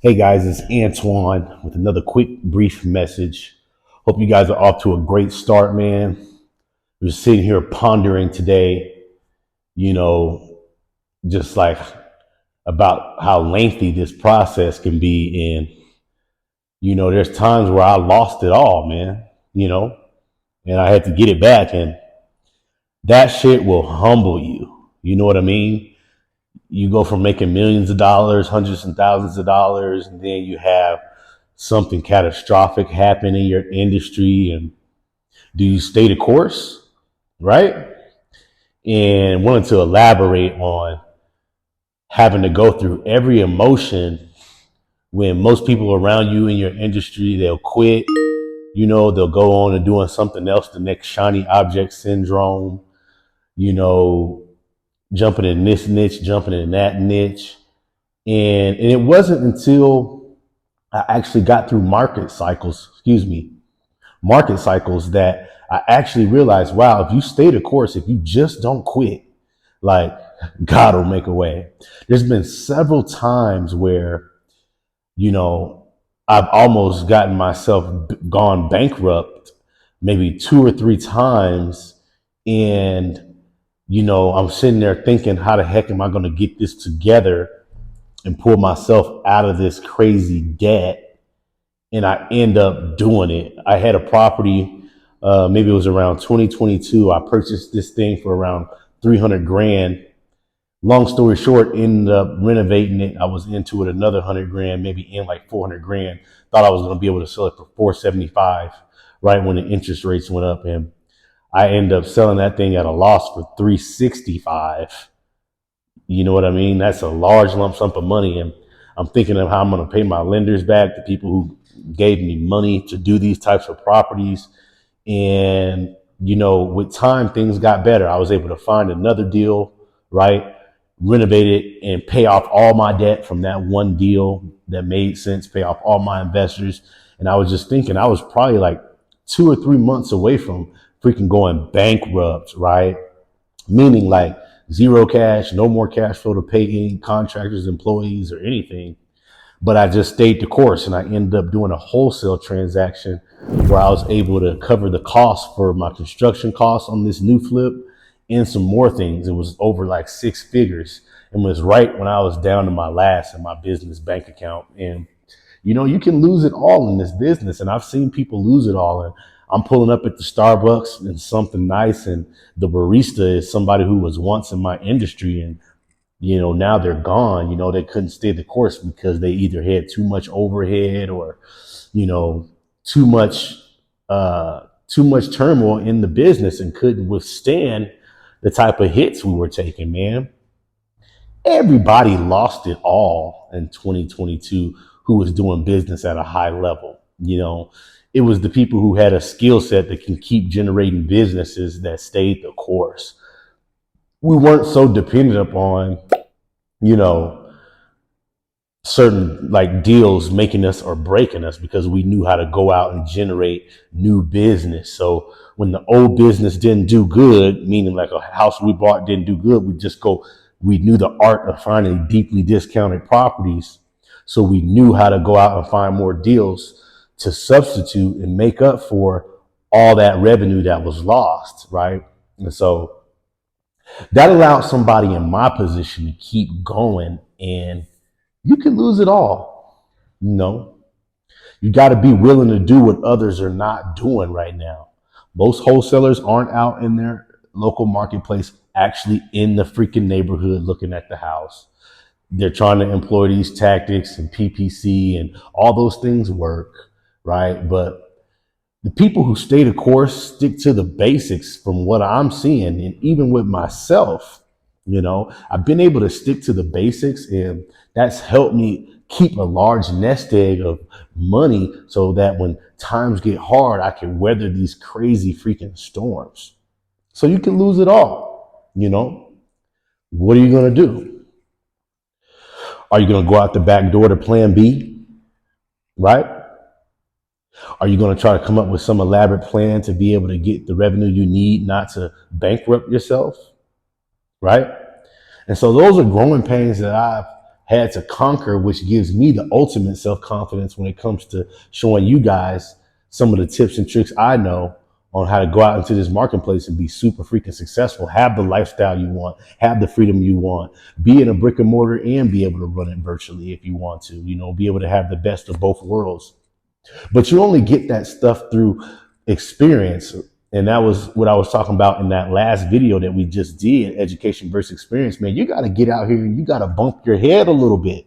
Hey guys, it's Antoine with another quick, brief message. Hope you guys are off to a great start, man. We're sitting here pondering today, you know, just like about how lengthy this process can be. And, there's times where I lost it all, man, and I had to get it back. And that shit will humble you. You know what I mean? You go from making millions of dollars, hundreds and thousands of dollars, and then you have something catastrophic happen in your industry. And do you stay the course? Right? And wanted to elaborate on having to go through every emotion when most people around you in your industry, they'll quit, they'll go on and doing something else, the next shiny object syndrome, you know, jumping in this niche, jumping in that niche. And it wasn't until I actually got through market cycles that I actually realized, wow, if you stay the course, if you just don't quit, like God will make a way. There's been several times where, I've almost gotten myself gone bankrupt maybe two or three times. And, I'm sitting there thinking, how the heck am I going to get this together and pull myself out of this crazy debt? And I end up doing it. I had a property, maybe it was around 2022. I purchased this thing for around 300 grand. Long story short, ended up renovating it. I was into it another 100 grand, maybe in like 400 grand. Thought I was going to be able to sell it for 475 right when the interest rates went up. And I ended up selling that thing at a loss for 365. You know what I mean? That's a large lump sum of money. And I'm thinking of how I'm going to pay my lenders back, the people who gave me money to do these types of properties. And, with time, things got better. I was able to find another deal, right? Renovate it and pay off all my debt from that one deal that made sense, pay off all my investors. And I was just thinking I was probably like 2 or 3 months away from freaking going bankrupt, right? Meaning like zero cash, no more cash flow to pay any contractors, employees, or anything. But I just stayed the course, and I ended up doing a wholesale transaction where I was able to cover the cost for my construction costs on this new flip and some more things. It was over like six figures, and was right when I was down to my last in my business bank account. And you can lose it all in this business, and I've seen people lose it all. And I'm pulling up at the Starbucks and something nice, and the barista is somebody who was once in my industry, and now they're gone. They couldn't stay the course because they either had too much overhead or, you know, too much, too much turmoil in the business and couldn't withstand the type of hits we were taking, man. Everybody lost it all in 2022 who was doing business at a high level. It was the people who had a skill set that can keep generating businesses that stayed the course. We weren't so dependent upon, you know, certain like deals making us or breaking us because we knew how to go out and generate new business. So when the old business didn't do good, meaning like a house we bought didn't do good, we knew the art of finding deeply discounted properties. So we knew how to go out and find more deals to substitute and make up for all that revenue that was lost, right? And so that allowed somebody in my position to keep going, and you can lose it all. You got to be willing to do what others are not doing right now. Most wholesalers aren't out in their local marketplace actually in the freaking neighborhood looking at the house. They're trying to employ these tactics and PPC and all those things work, right? But the people who stay the course stick to the basics from what I'm seeing. And even with myself, I've been able to stick to the basics, and that's helped me keep a large nest egg of money so that when times get hard, I can weather these crazy freaking storms. So you can lose it all. What are you going to do? Are you going to go out the back door to plan B? Right? Are you going to try to come up with some elaborate plan to be able to get the revenue you need, not to bankrupt yourself? Right? And so those are growing pains that I've had to conquer, which gives me the ultimate self-confidence when it comes to showing you guys some of the tips and tricks I know on how to go out into this marketplace and be super freaking successful, have the lifestyle you want, have the freedom you want, be in a brick and mortar and be able to run it virtually if you want to, be able to have the best of both worlds. But you only get that stuff through experience. And that was what I was talking about in that last video that we just did, education versus experience. Man, you got to get out here and you got to bump your head a little bit.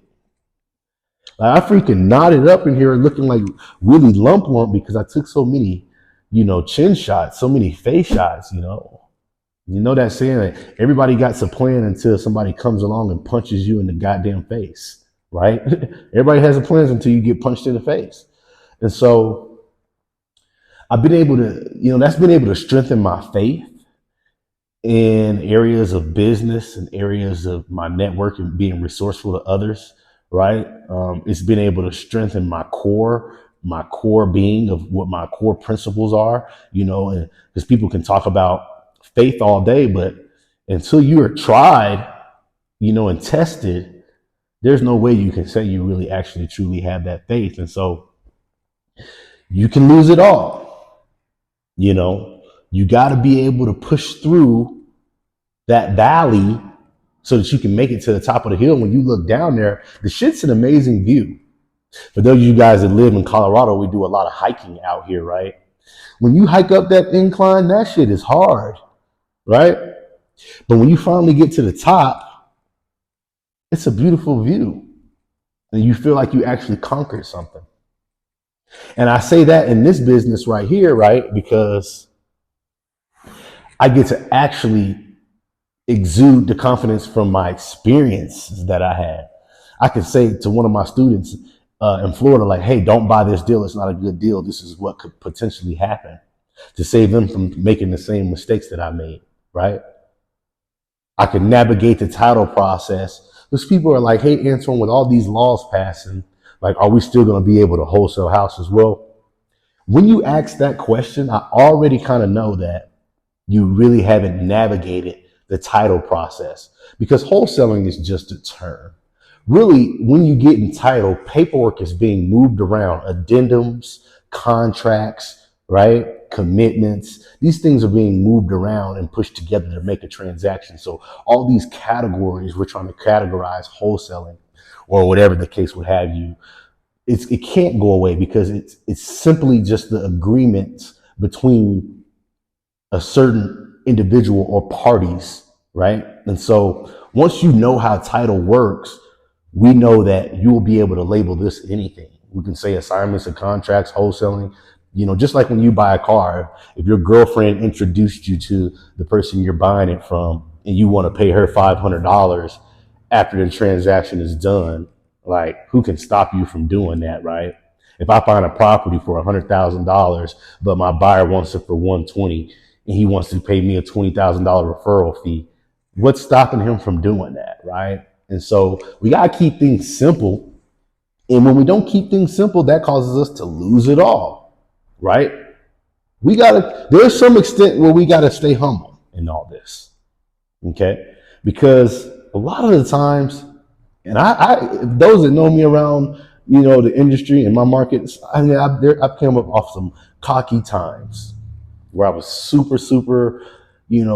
Like, I freaking nodded up in here looking like Willie Lump because I took so many, chin shots, so many face shots, You know that saying that everybody got a plan until somebody comes along and punches you in the goddamn face, right? Everybody has a plan until you get punched in the face. And so I've been able to, that's been able to strengthen my faith in areas of business and areas of my network and being resourceful to others, right? It's been able to strengthen my core being of what my core principles are, and because people can talk about faith all day, but until you are tried, and tested, there's no way you can say you really actually truly have that faith. And so you can lose it all. You got to be able to push through that valley so that you can make it to the top of the hill. When you look down there, the shit's an amazing view. For those of you guys that live in Colorado, we do a lot of hiking out here, right? When you hike up that incline, that shit is hard, right? But when you finally get to the top, it's a beautiful view. And you feel like you actually conquered something. And I say that in this business right here, right? Because I get to actually exude the confidence from my experiences that I had. I could say to one of my students in Florida, like, hey, don't buy this deal. It's not a good deal. This is what could potentially happen, to save them from making the same mistakes that I made, right? I could navigate the title process. Because people are like, hey, Antoine, with all these laws passing, like, are we still going to be able to wholesale houses? Well, when you ask that question, I already kind of know that you really haven't navigated the title process, because wholesaling is just a term. Really, when you get in title, paperwork is being moved around, addendums, contracts, right? Commitments. These things are being moved around and pushed together to make a transaction. So all these categories, we're trying to categorize wholesaling or whatever the case would have you. It can't go away because it's simply just the agreement between a certain individual or parties, right? And so once you know how title works, we know that you will be able to label this anything. We can say assignments and contracts, wholesaling, just like when you buy a car, if your girlfriend introduced you to the person you're buying it from and you want to pay her $500 after the transaction is done, like, who can stop you from doing that, right? If I find a property for $100,000, but my buyer wants it for $120,000 and he wants to pay me a $20,000 referral fee, what's stopping him from doing that, right? And so we got to keep things simple. And when we don't keep things simple, that causes us to lose it all, right? There's some extent where we got to stay humble in all this, okay? Because a lot of the times, and those that know me around, the industry and my markets, I've come up off some cocky times where I was super, super,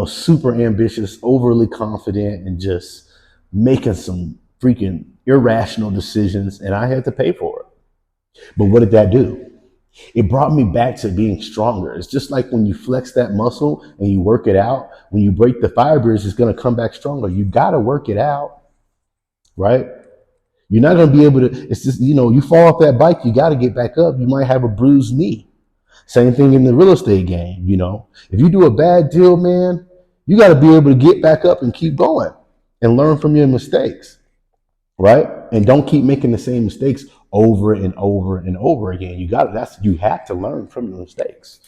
super ambitious, overly confident, and just making some freaking irrational decisions, and I had to pay for it. But what did that do? It brought me back to being stronger. It's just like when you flex that muscle and you work it out, when you break the fibers, it's going to come back stronger. You got to work it out, right? You're not going to be able to, it's just, you fall off that bike, you got to get back up. You might have a bruised knee. Same thing in the real estate game, If you do a bad deal, man, you got to be able to get back up and keep going and learn from your mistakes, right? And don't keep making the same mistakes over and over and over again. You have to learn from your mistakes,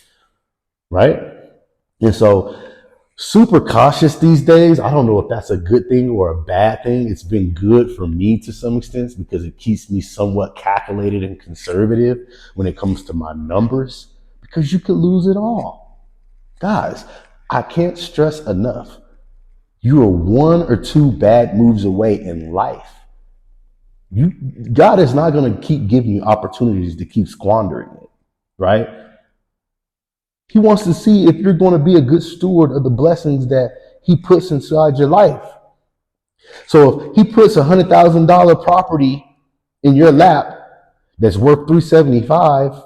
right? And so super cautious these days. I don't know if that's a good thing or a bad thing. It's been good for me to some extent because it keeps me somewhat calculated and conservative when it comes to my numbers, because you could lose it all. Guys, I can't stress enough. You are one or two bad moves away in life You, God is not going to keep giving you opportunities to keep squandering it, right? He wants to see if you're going to be a good steward of the blessings that he puts inside your life. So if he puts $100,000 property in your lap that's worth 375,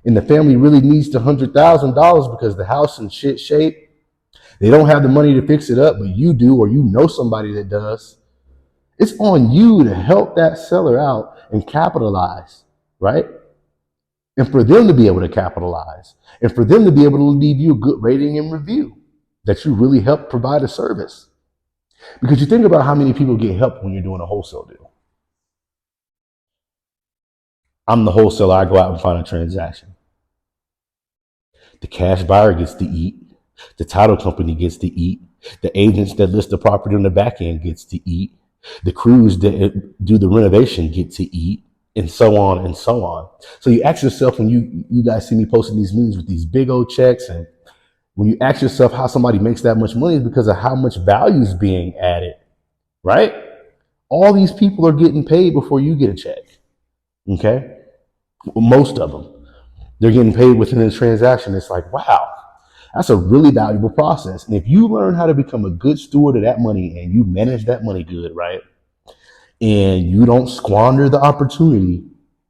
and the family really needs the $100,000 because the house in shit shape, they don't have the money to fix it up, but you do, or you know somebody that does. It's on you to help that seller out and capitalize, right? And for them to be able to capitalize, and for them to be able to leave you a good rating and review that you really help provide a service. Because you think about how many people get help when you're doing a wholesale deal. I'm the wholesaler. I go out and find a transaction. The cash buyer gets to eat. The title company gets to eat. The agents that list the property on the back end gets to eat. The crews that do the renovation get to eat, and so on and so on. So you ask yourself, when you guys see me posting these memes with these big old checks, and when you ask yourself how somebody makes that much money, is because of how much value is being added, right? All these people are getting paid before you get a check, okay? Most of them. They're getting paid within the transaction. It's like, wow, that's a really valuable process. And if you learn how to become a good steward of that money and you manage that money good, right? And you don't squander the opportunity,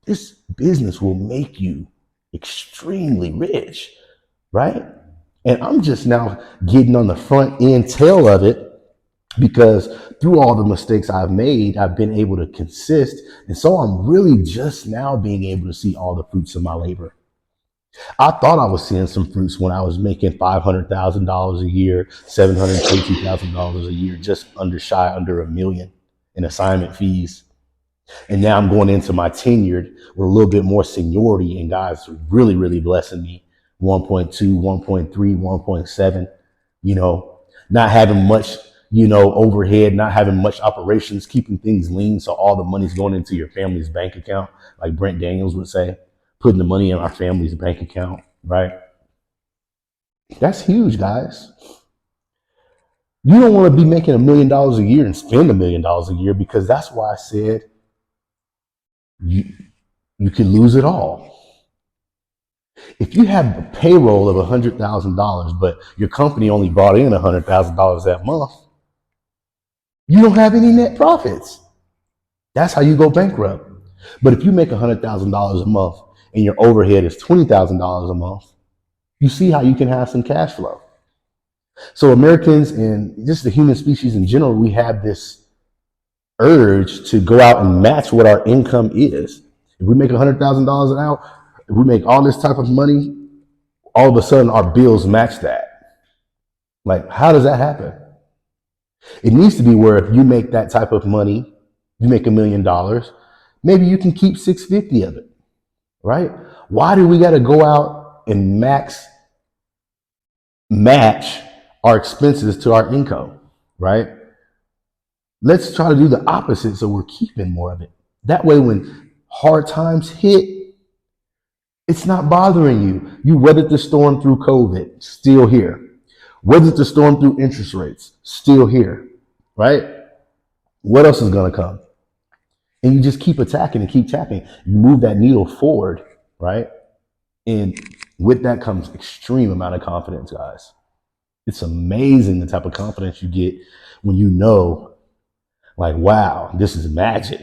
this business will make you extremely rich, right? And I'm just now getting on the front end tail of it because through all the mistakes I've made, I've been able to consist. And so I'm really just now being able to see all the fruits of my labor. I thought I was seeing some fruits when I was making $500,000 a year, $722,000 a year, just under $1 million in assignment fees. And now I'm going into my tenured with a little bit more seniority, and guys are really, really blessing me. 1.2, 1.3, 1.7, not having much, overhead, not having much operations, keeping things lean. So all the money's going into your family's bank account, like Brent Daniels would say, putting the money in our family's bank account, right? That's huge, guys. You don't want to be making $1 million a year and spend $1 million a year, because that's why I said you could lose it all. If you have a payroll of $100,000, but your company only brought in $100,000 that month, you don't have any net profits. That's how you go bankrupt. But if you make $100,000 a month and your overhead is $20,000 a month, you see how you can have some cash flow. So Americans and just the human species in general, we have this urge to go out and match what our income is. If we make $100,000 an hour, if we make all this type of money, all of a sudden our bills match that. Like, how does that happen? It needs to be where if you make that type of money, you make $1 million, maybe you can keep 650 of it, right? Why do we got to go out and match our expenses to our income, right? Let's try to do the opposite so we're keeping more of it. That way, when hard times hit, it's not bothering you. You weathered the storm through COVID, still here. Weathered the storm through interest rates, still here, right? What else is going to come? And you just keep attacking and keep tapping. You move that needle forward, right? And with that comes extreme amount of confidence, guys. It's amazing the type of confidence you get when you know, like, wow, this is magic.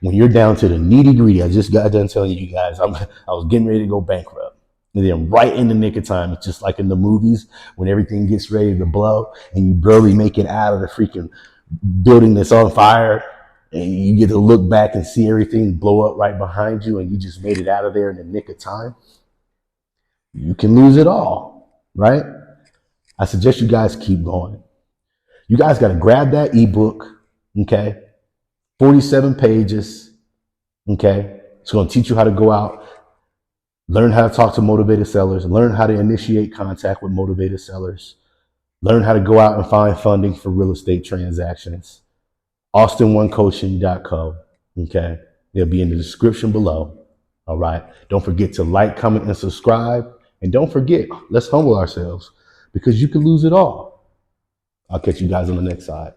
When you're down to the nitty gritty, I just got done telling you guys, I was getting ready to go bankrupt. And then right in the nick of time, it's just like in the movies when everything gets ready to blow and you barely make it out of the freaking building that's on fire, and you get to look back and see everything blow up right behind you, and you just made it out of there in the nick of time. You can lose it all, right? I suggest you guys keep going. You guys got to grab that ebook, okay? 47 pages, okay? It's going to teach you how to go out, learn how to talk to motivated sellers, learn how to initiate contact with motivated sellers, learn how to go out and find funding for real estate transactions. AustinOneCoaching.co, okay? They'll be in the description below, all right? Don't forget to like, comment, and subscribe. And don't forget, let's humble ourselves, because you can lose it all. I'll catch you guys on the next side.